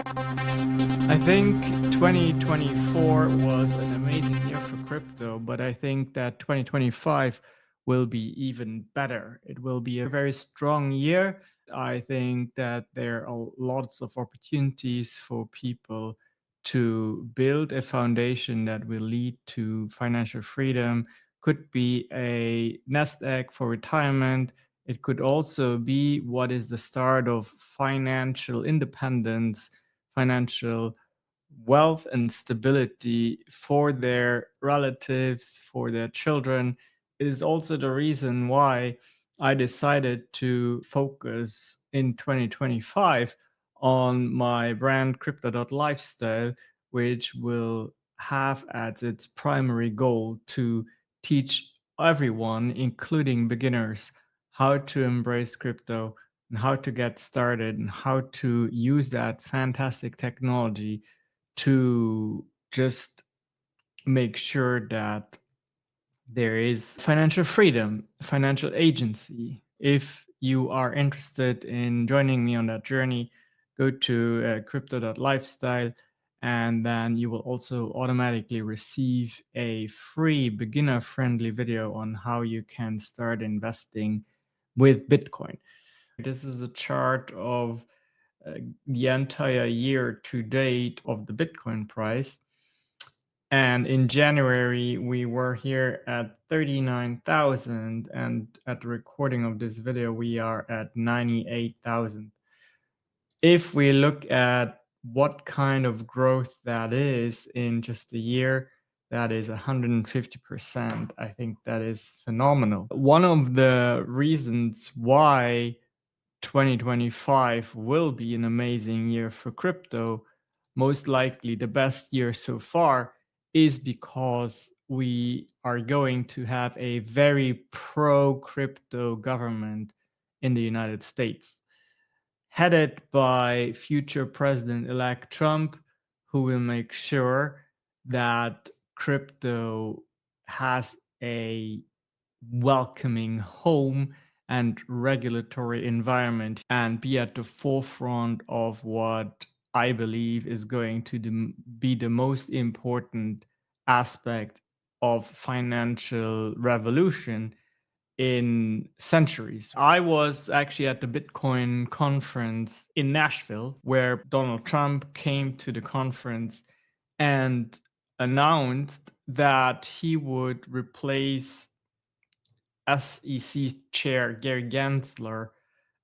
I think 2024 was an amazing year for crypto, but I think that 2025 will be even better. It will be a very strong year. I think that there are lots of opportunities for people to build a foundation that will lead to financial freedom. Could be a nest egg for retirement. It could also be what is the start of financial independence, financial wealth and stability for their relatives, for their children. It is also the reason why I decided to focus in 2025 on my brand crypto.lifestyle, which will have as its primary goal to teach everyone, including beginners, how to embrace crypto and how to get started and how to use that fantastic technology to just make sure that there is financial freedom, financial agency. If you are interested in joining me on that journey, go to crypto.lifestyle, and then you will also automatically receive a free beginner friendly video on how you can start investing with Bitcoin. This is a chart of uh, the entire year to date of the Bitcoin price. And in January, we were here at 39,000. And at the recording of this video, we are at 98,000. If we look at what kind of growth that is in just a year, that is 150%. I think that is phenomenal. One of the reasons why 2025 will be an amazing year for crypto, most likely the best year so far, is because we are going to have a very pro crypto government in the United States, headed by future President elect Trump, who will make sure that crypto has a welcoming home and regulatory environment and be at the forefront of what I believe is going to be the most important aspect of financial revolution in centuries. I was actually at the Bitcoin conference in Nashville, where Donald Trump came to the conference and announced that he would replace SEC chair Gary Gensler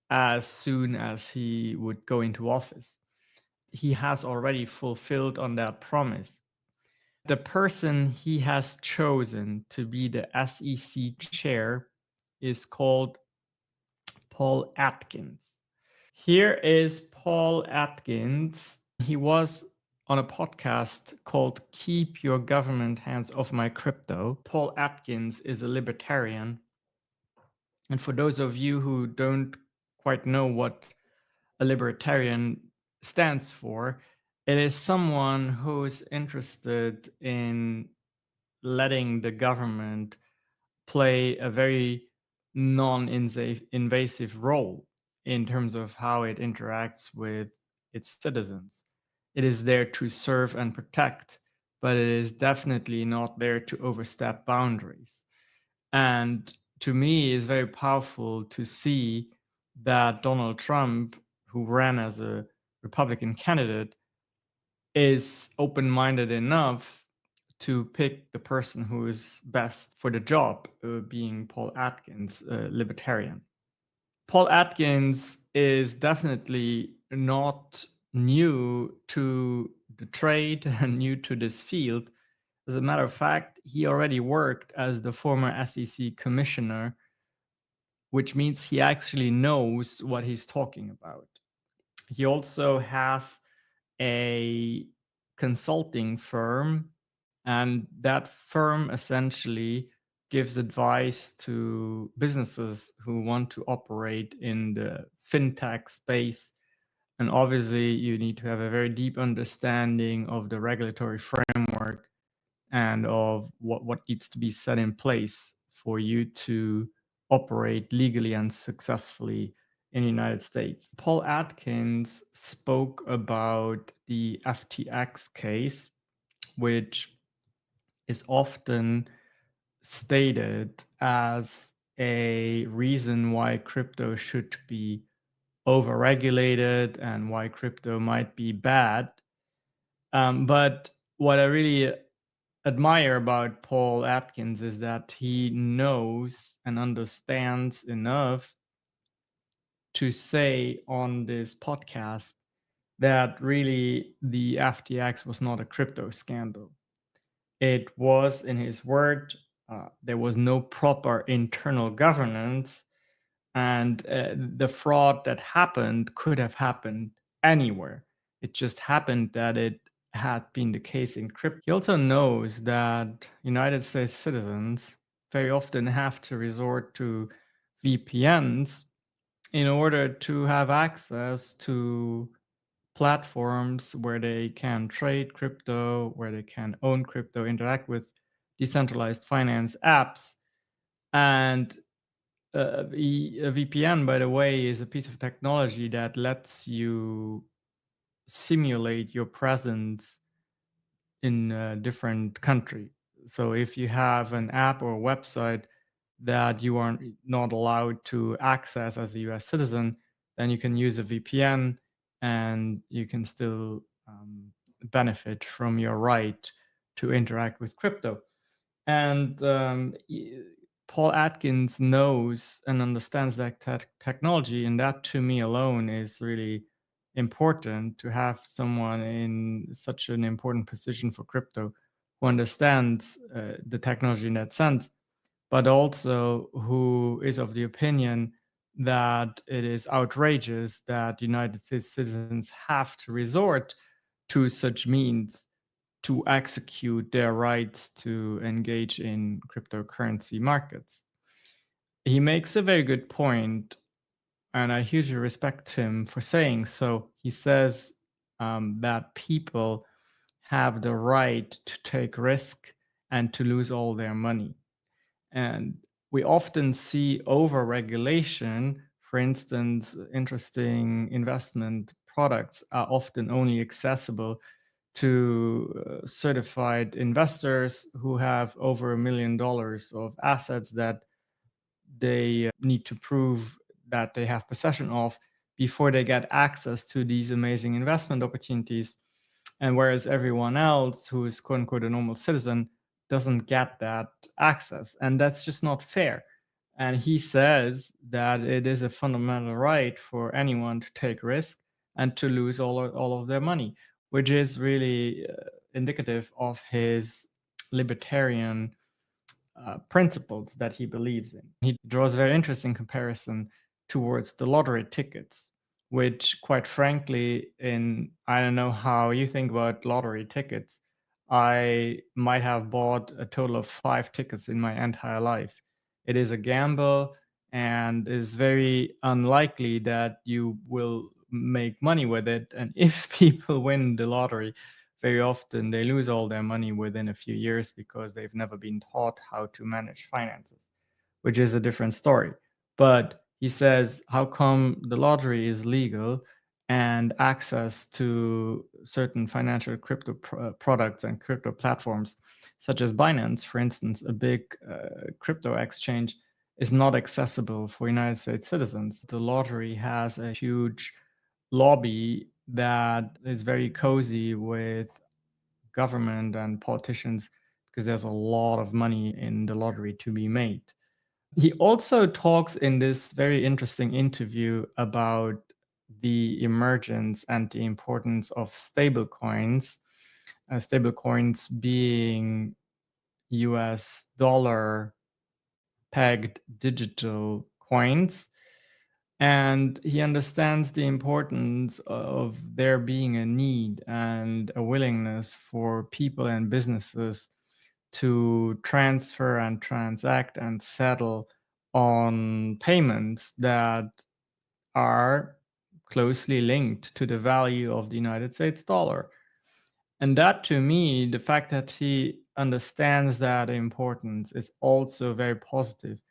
as soon as he would go into office. He has already fulfilled on that promise. The person he has chosen to be the SEC chair is called Paul Atkins. Here is Paul Atkins. He was on a podcast called Keep Your Government Hands Off My Crypto. Paul Atkins is a libertarian. And for those of you who don't quite know what a libertarian stands for, it is someone who's interested in letting the government play a very non-invasive role in terms of how it interacts with its citizens. It is there to serve and protect, but it is definitely not there to overstep boundaries. And to me, it's very powerful to see that Donald Trump, who ran as a Republican candidate, is open minded enough to pick the person who is best for the job, being Paul Atkins, a libertarian. Paul Atkins is definitely not new to the trade and new to this field. As a matter of fact, he already worked as the former SEC commissioner, which means he actually knows what he's talking about. He also has a consulting firm, and that firm essentially gives advice to businesses who want to operate in the fintech space. And obviously, you need to have a very deep understanding of the regulatory framework and of what needs to be set in place for you to operate legally and successfully in the United States. Paul Atkins spoke about the FTX case, which is often stated as a reason why crypto should be overregulated and why crypto might be bad. But what I really admire about Paul Atkins is that he knows and understands enough to say on this podcast that really the FTX was not a crypto scandal. It was, in his word, there was no proper internal governance, and the fraud that happened could have happened anywhere. It just happened that it had been the case in crypto. He also knows that United States citizens very often have to resort to VPNs in order to have access to platforms where they can trade crypto, where they can own crypto, interact with decentralized finance apps. And a VPN, by the way, is a piece of technology that lets you simulate your presence in a different country. So if you have an app or a website that you are not allowed to access as a US citizen, then you can use a VPN and you can still benefit from your right to interact with crypto. And Paul Atkins knows and understands that technology, and that to me alone is really important to have someone in such an important position for crypto who understands the technology in that sense, but also who is of the opinion that it is outrageous that United States citizens have to resort to such means to execute their rights to engage in cryptocurrency markets. He makes a very good point, and I hugely respect him for saying so. He says that people have the right to take risk and to lose all their money. And we often see over-regulation. For instance, interesting investment products are often only accessible to certified investors who have over $1 million of assets that they need to prove that they have possession of before they get access to these amazing investment opportunities. And whereas everyone else who is quote unquote a normal citizen doesn't get that access. And that's just not fair. And he says that it is a fundamental right for anyone to take risk and to lose all of their money, which is really indicative of his libertarian principles that he believes in. He draws a very interesting comparison towards the lottery tickets, which, quite frankly, I don't know how you think about lottery tickets. I might have bought a total of 5 tickets in my entire life. It is a gamble and is very unlikely that you will make money with it. And if people win the lottery, very often they lose all their money within a few years because they've never been taught how to manage finances, which is a different story. But he says, how come the lottery is legal and access to certain financial crypto products and crypto platforms, such as Binance, for instance, a big crypto exchange, is not accessible for United States citizens? The lottery has a huge lobby that is very cozy with government and politicians because there's a lot of money in the lottery to be made. He also talks in this very interesting interview about the emergence and the importance of stablecoins, stablecoins being US dollar pegged digital coins. And he understands the importance of there being a need and a willingness for people and businesses to transfer and transact and settle on payments that are closely linked to the value of the United States dollar. And that, to me, the fact that he understands that importance is also very positive,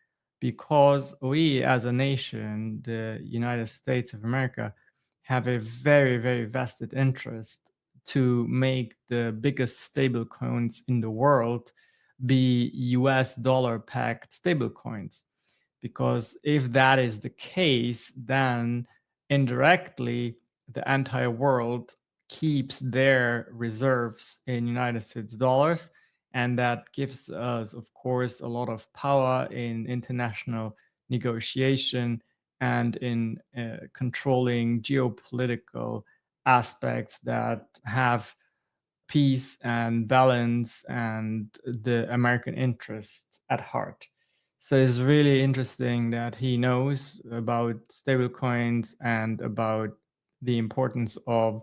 because we as a nation, the United States of America, have a very, very vested interest to make the biggest stablecoins in the world be US dollar pegged stablecoins. Because if that is the case, then indirectly the entire world keeps their reserves in United States dollars. And that gives us, of course, a lot of power in international negotiation and in controlling geopolitical aspects that have peace and balance and the American interest at heart. So it's really interesting that he knows about stablecoins and about the importance of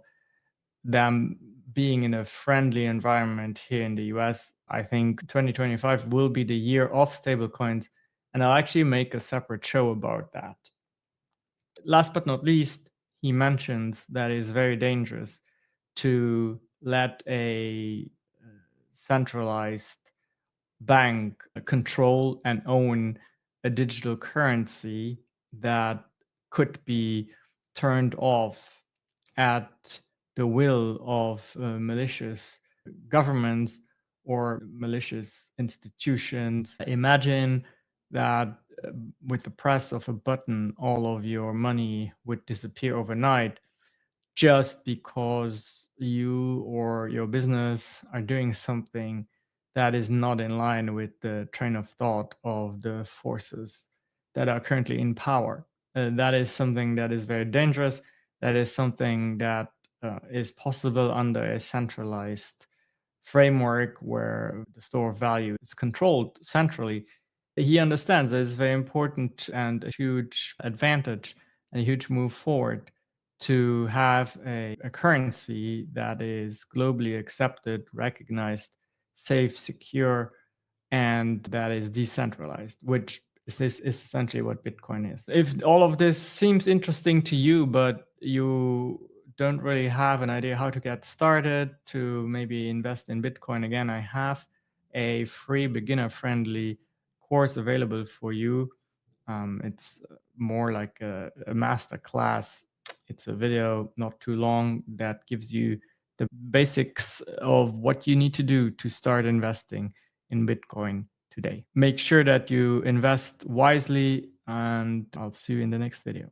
them being in a friendly environment here in the US. I think 2025 will be the year of stablecoins, and I'll actually make a separate show about that. Last but not least, he mentions that it's very dangerous to let a centralized bank control and own a digital currency that could be turned off at the will of malicious governments or malicious institutions. Imagine that with the press of a button, all of your money would disappear overnight just because you or your business are doing something that is not in line with the train of thought of the forces that are currently in power. That is something that is very dangerous. That is something that is possible under a centralized framework where the store of value is controlled centrally. He understands that it's very important and a huge advantage and a huge move forward to have a currency that is globally accepted, recognized, safe, secure, and that is decentralized, which is essentially what Bitcoin is. If all of this seems interesting to you, but you don't really have an idea how to get started to maybe invest in Bitcoin, again, I have a free beginner-friendly course available for you. It's more like a master class. It's a video, not too long, that gives you the basics of what you need to do to start investing in Bitcoin today. Make sure that you invest wisely, and I'll see you in the next video.